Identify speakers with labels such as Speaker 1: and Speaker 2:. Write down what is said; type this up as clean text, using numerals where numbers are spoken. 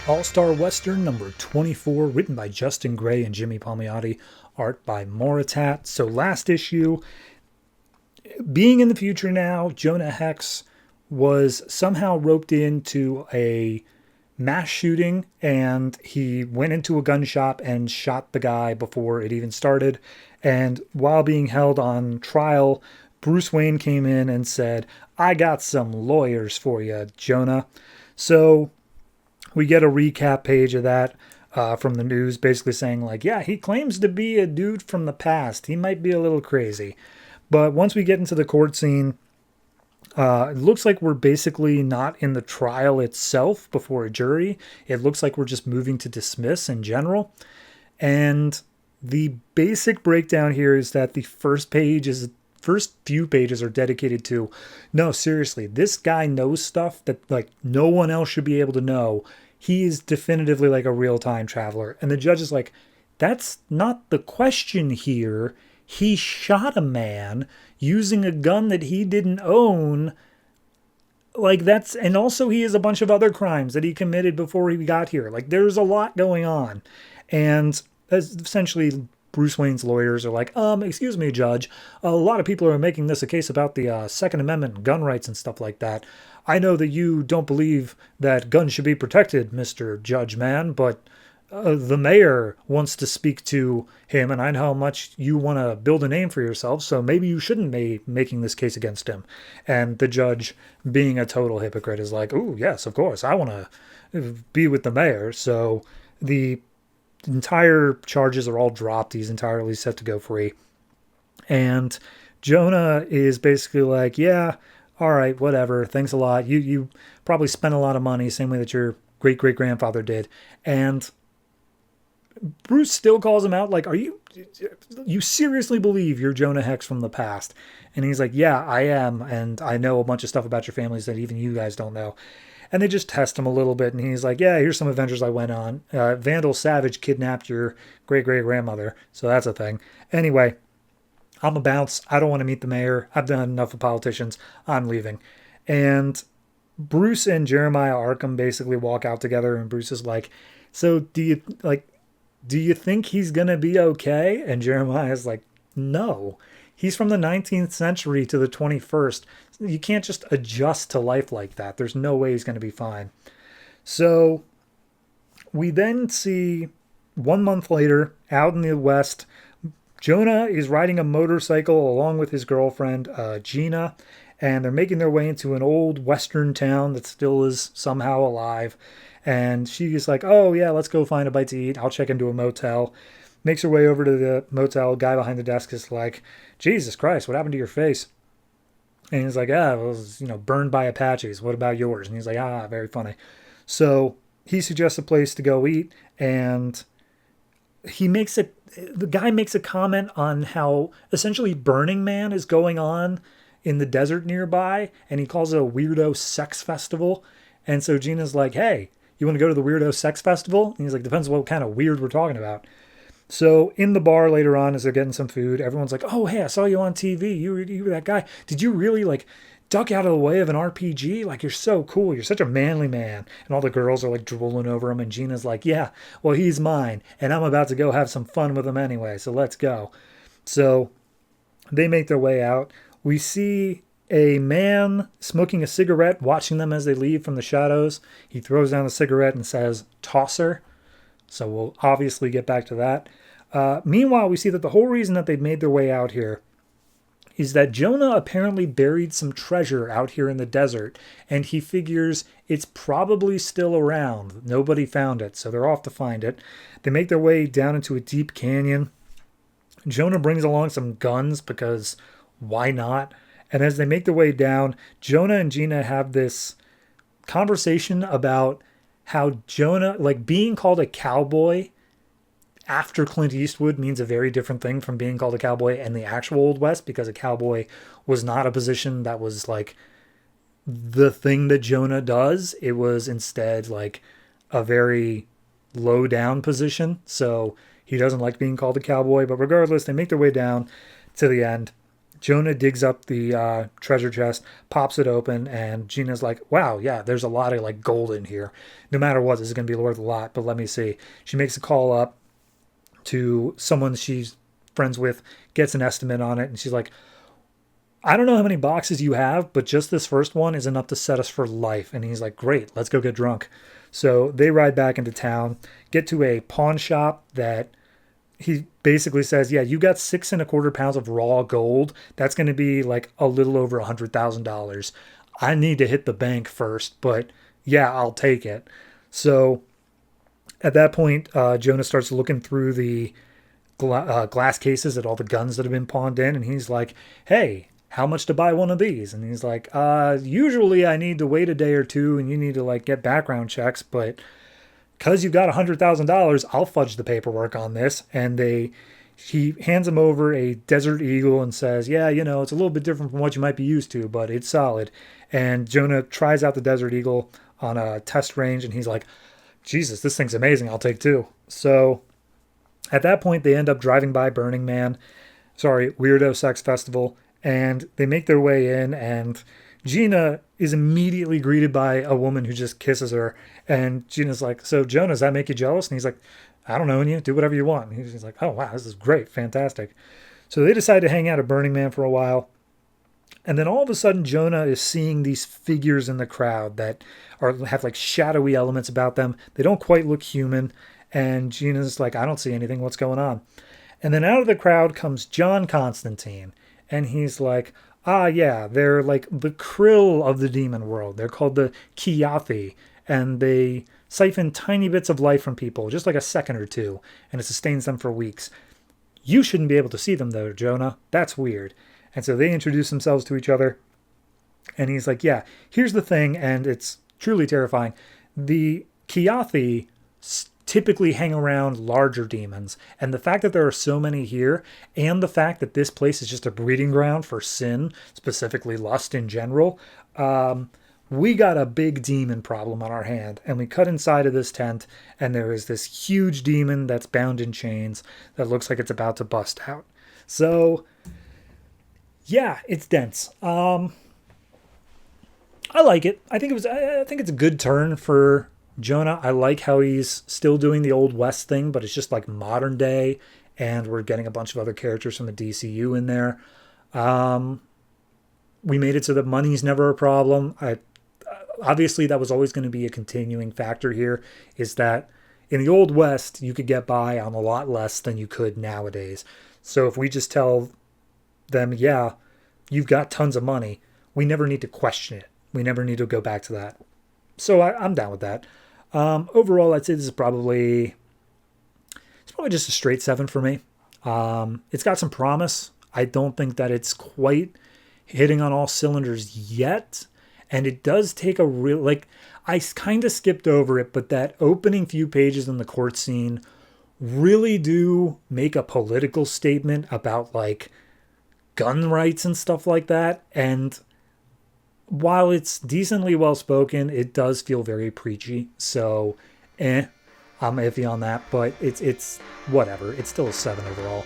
Speaker 1: All-Star Western number 24, written by Justin Gray and Jimmy Palmiotti, art by Moritat. So last issue, being in the future now, Jonah Hex was somehow roped into a mass shooting, and he went into a gun shop and shot the guy before it even started. And while being held on trial, Bruce Wayne came in and said, "I got some lawyers for you, Jonah." So we get a recap page of that from the news, basically saying, like, yeah, he claims to be a dude from the past. He might be a little crazy. But once we get into the court scene, it looks like we're basically not in the trial itself before a jury. It looks like we're just moving to dismiss in general. And the basic breakdown here is that the first few pages are dedicated to, no, seriously, this guy knows stuff that like no one else should be able to know. He is definitively like a real time traveler. And the judge is like, that's not the question here. He shot a man using a gun that he didn't own. Like that's, and also he has a bunch of other crimes that he committed before he got here. Like there's a lot going on. And essentially Bruce Wayne's lawyers are like, excuse me, Judge. A lot of people are making this a case about the Second Amendment and gun rights and stuff like that. I know that you don't believe that guns should be protected, Mr. Judge Man, but the mayor wants to speak to him, and I know how much you want to build a name for yourself, so maybe you shouldn't be making this case against him. And the judge, being a total hypocrite, is like, oh, yes, of course, I want to be with the mayor. So the entire charges are all dropped. He's entirely set to go free. And Jonah is basically like, yeah, all right, whatever. Thanks a lot. You probably spent a lot of money, same way that your great great grandfather did. And Bruce still calls him out, like, you seriously believe you're Jonah Hex from the past? And he's like, yeah, I am, and I know a bunch of stuff about your families that even you guys don't know. And they just test him a little bit, and he's like, yeah, here's some adventures I went on. Vandal Savage kidnapped your great great grandmother, so that's a thing. Anyway, I'm a bounce. I don't want to meet the mayor. I've done enough with politicians. I'm leaving. And Bruce and Jeremiah Arkham basically walk out together, and Bruce is like, so do you think he's going to be okay? And Jeremiah's like, no. He's from the 19th century to the 21st. You can't just adjust to life like that. There's no way he's going to be fine. So we then see 1 month later, out in the West, Jonah is riding a motorcycle along with his girlfriend, Gina, and they're making their way into an old Western town that still is somehow alive. And she's like, oh, yeah, let's go find a bite to eat. I'll check into a motel. Makes her way over to the motel. Guy behind the desk is like, Jesus Christ, what happened to your face? And he's like, it was, burned by Apaches. What about yours? And he's like, very funny. So he suggests a place to go eat, and the guy makes a comment on how essentially Burning Man is going on in the desert nearby, and he calls it a weirdo sex festival. And so Gina's like, hey, you want to go to the weirdo sex festival? And he's like, depends what kind of weird we're talking about. So in the bar later on, as they're getting some food, everyone's like, oh, hey, I saw you on TV. You were that guy. Did you really duck out of the way of an RPG? Like, you're so cool. You're such a manly man. And all the girls are drooling over him. And Gina's like, yeah, well, he's mine. And I'm about to go have some fun with him anyway. So let's go. So they make their way out. We see a man smoking a cigarette, watching them as they leave from the shadows. He throws down the cigarette and says, tosser. So we'll obviously get back to that. Meanwhile, we see that the whole reason that they made their way out here is that Jonah apparently buried some treasure out here in the desert, and he figures it's probably still around. Nobody found it, so they're off to find it. They make their way down into a deep canyon. Jonah brings along some guns because why not? And as they make their way down, Jonah and Gina have this conversation about how Jonah, being called a cowboy after Clint Eastwood means a very different thing from being called a cowboy in the actual Old West, because a cowboy was not a position that was the thing that Jonah does. It was instead a very low down position. So he doesn't like being called a cowboy, but regardless, they make their way down to the end. Jonah digs up the treasure chest, pops it open, and Gina's like, wow, yeah, there's a lot of like gold in here. No matter what, this is going to be worth a lot, but let me see. She makes a call up to someone she's friends with, gets an estimate on it, and she's like, I don't know how many boxes you have, but just this first one is enough to set us for life. And he's like, great, let's go get drunk. So they ride back into town, get to a pawn shop that he basically says, yeah, you got 6.25 pounds of raw gold. That's going to be like a little over $100,000. I need to hit the bank first, but yeah, I'll take it. So at that point, Jonah starts looking through the glass cases at all the guns that have been pawned in, and he's like, hey, how much to buy one of these? And he's like, usually I need to wait a day or two and you need to like get background checks, but because you've got $100,000, I'll fudge the paperwork on this. And he hands him over a Desert Eagle and says, yeah, it's a little bit different from what you might be used to, but it's solid. And Jonah tries out the Desert Eagle on a test range, and he's like, Jesus, this thing's amazing. I'll take two. So at that point, they end up driving by Weirdo Sex Festival, and they make their way in, and Gina is immediately greeted by a woman who just kisses her. And Gina's like, so Jonah, does that make you jealous? And he's like, I don't know, and you do whatever you want. And he's like, oh, wow, this is great. Fantastic. So they decide to hang out at Burning Man for a while. And then all of a sudden, Jonah is seeing these figures in the crowd that have like shadowy elements about them. They don't quite look human. And Gina's like, I don't see anything. What's going on? And then out of the crowd comes John Constantine. And he's like, yeah, they're like the krill of the demon world. They're called the Kiyathi. And they siphon tiny bits of life from people, just like a second or two. And it sustains them for weeks. You shouldn't be able to see them, though, Jonah. That's weird. And so they introduce themselves to each other. And he's like, yeah, here's the thing. And it's truly terrifying. The Kiyathi typically hang around larger demons. And the fact that there are so many here, and the fact that this place is just a breeding ground for sin, specifically lust in general, we got a big demon problem on our hand. And we cut inside of this tent, and there is this huge demon that's bound in chains that looks like it's about to bust out. So yeah, it's dense. I like it. I think it's a good turn for Jonah. I like how he's still doing the Old West thing, but it's just like modern day, and we're getting a bunch of other characters from the DCU in there. We made it so that money's never a problem. Obviously, that was always going to be a continuing factor here, is that in the Old West, you could get by on a lot less than you could nowadays. So if we just tell them, yeah, you've got tons of money, we never need to question it. We never need to go back to that. So I'm down with that. Overall, I'd say this is probably just a straight 7 for me. It's got some promise. I don't think that it's quite hitting on all cylinders yet. And it does take a real, like, I kind of skipped over it, but that opening few pages in the court scene really do make a political statement about, like, gun rights and stuff like that. And while it's decently well spoken, it does feel very preachy. So, I'm iffy on that, but it's whatever. It's still a 7 overall.